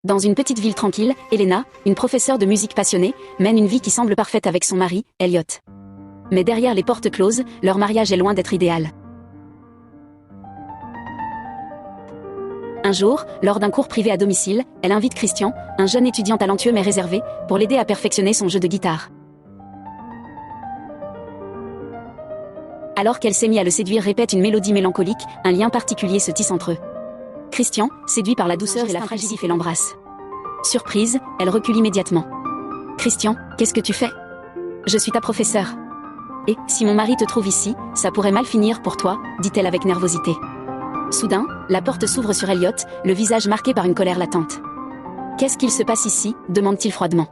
Dans une petite ville tranquille, Elena, une professeure de musique passionnée, mène une vie qui semble parfaite avec son mari, Elliot. Mais derrière les portes closes, leur mariage est loin d'être idéal. Un jour, lors d'un cours privé à domicile, elle invite Christian, un jeune étudiant talentueux mais réservé, pour l'aider à perfectionner son jeu de guitare. Alors qu'elle s'est mise à le séduire, répète une mélodie mélancolique, un lien particulier se tisse entre eux. Christian, séduit par la douceur et la fragilité, l'embrasse. Surprise, elle recule immédiatement. « Christian, qu'est-ce que tu fais ? Je suis ta professeure. Et, si mon mari te trouve ici, ça pourrait mal finir pour toi, dit-elle avec nervosité. Soudain, la porte s'ouvre sur Elliot, le visage marqué par une colère latente. « Qu'est-ce qu'il se passe ici ? Demande-t-il froidement.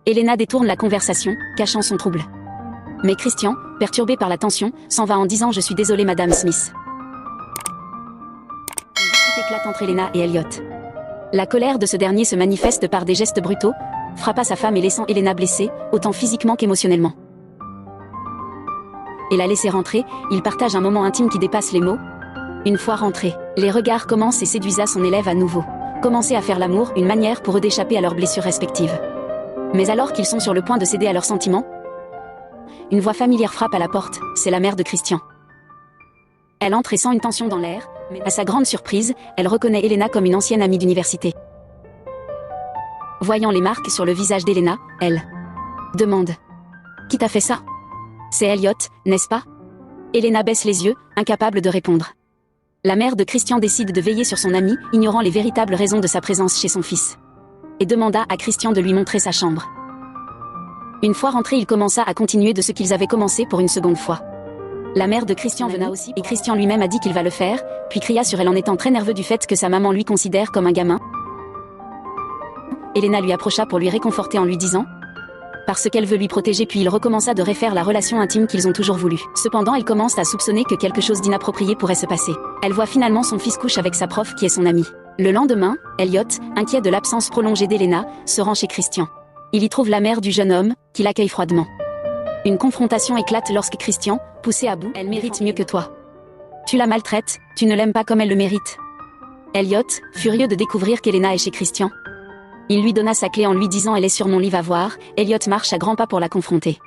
Elena détourne la conversation, cachant son trouble. Mais Christian, perturbé par la tension, s'en va en disant « Je suis désolé Madame Smith ». Une dispute éclate entre Elena et Elliot. La colère de ce dernier se manifeste par des gestes brutaux, frappa sa femme et laissant Elena blessée, autant physiquement qu'émotionnellement. Et la laisser rentrer, il partage un moment intime qui dépasse les mots. Une fois rentrés, les regards commencent et séduisa son élève à nouveau. Commencer à faire l'amour, une manière pour eux d'échapper à leurs blessures respectives. Mais alors qu'ils sont sur le point de céder à leurs sentiments, une voix familière frappe à la porte, c'est la mère de Christian. Elle entre et sent une tension dans l'air, mais à sa grande surprise, elle reconnaît Elena comme une ancienne amie d'université. Voyant les marques sur le visage d'Elena, elle demande « Qui t'a fait ça ? C'est Elliot, n'est-ce pas ?» Elena baisse les yeux, incapable de répondre. La mère de Christian décide de veiller sur son ami, ignorant les véritables raisons de sa présence chez son fils. Et demanda à Christian de lui montrer sa chambre. Une fois rentré, il commença à continuer de ce qu'ils avaient commencé pour une seconde fois. La mère de Christian venait aussi, et Christian lui-même a dit qu'il va le faire, puis cria sur elle en étant très nerveux du fait que sa maman lui considère comme un gamin. Elena lui approcha pour lui réconforter en lui disant « Parce qu'elle veut lui protéger », puis il recommença de refaire la relation intime qu'ils ont toujours voulu. Cependant, elle commence à soupçonner que quelque chose d'inapproprié pourrait se passer. Elle voit finalement son fils couche avec sa prof qui est son amie. Le lendemain, Elliot, inquiet de l'absence prolongée d'Elena, se rend chez Christian. Il y trouve la mère du jeune homme, qui l'accueille froidement. Une confrontation éclate lorsque Christian, poussé à bout, « Elle mérite mieux que toi. Tu la maltraites, tu ne l'aimes pas comme elle le mérite. » Elliot, furieux de découvrir qu'Elena est chez Christian. Il lui donna sa clé en lui disant « Elle est sur mon lit, va voir ». Elliot marche à grands pas pour la confronter.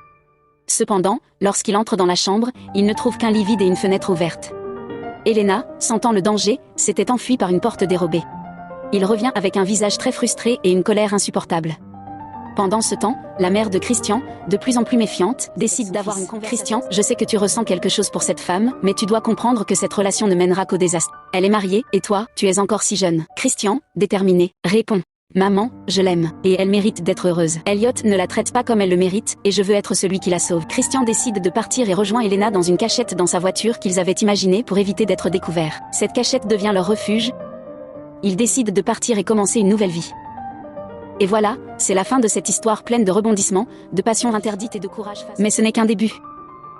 Cependant, lorsqu'il entre dans la chambre, il ne trouve qu'un lit vide et une fenêtre ouverte. Elena, sentant le danger, s'était enfuie par une porte dérobée. Il revient avec un visage très frustré et une colère insupportable. Pendant ce temps, la mère de Christian, de plus en plus méfiante, décide d'avoir une conversation. « Christian, je sais que tu ressens quelque chose pour cette femme, mais tu dois comprendre que cette relation ne mènera qu'au désastre. Elle est mariée, et toi, tu es encore si jeune. » Christian, déterminé, répond « Maman, je l'aime, et elle mérite d'être heureuse. Elliot ne la traite pas comme elle le mérite, et je veux être celui qui la sauve. » Christian décide de partir et rejoint Elena dans une cachette dans sa voiture qu'ils avaient imaginée pour éviter d'être découverts. Cette cachette devient leur refuge. Ils décident de partir et commencer une nouvelle vie. Et voilà, c'est la fin de cette histoire pleine de rebondissements, de passion interdite et de courage. Mais ce n'est qu'un début.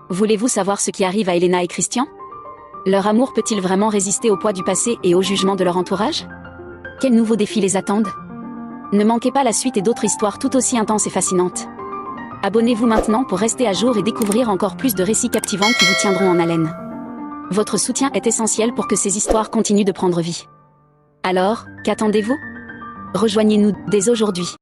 Voulez-vous savoir ce qui arrive à Elena et Christian ? Leur amour peut-il vraiment résister au poids du passé et au jugement de leur entourage ? Quels nouveaux défis les attendent ? Ne manquez pas la suite et d'autres histoires tout aussi intenses et fascinantes. Abonnez-vous maintenant pour rester à jour et découvrir encore plus de récits captivants qui vous tiendront en haleine. Votre soutien est essentiel pour que ces histoires continuent de prendre vie. Alors, qu'attendez-vous ? Rejoignez-nous dès aujourd'hui.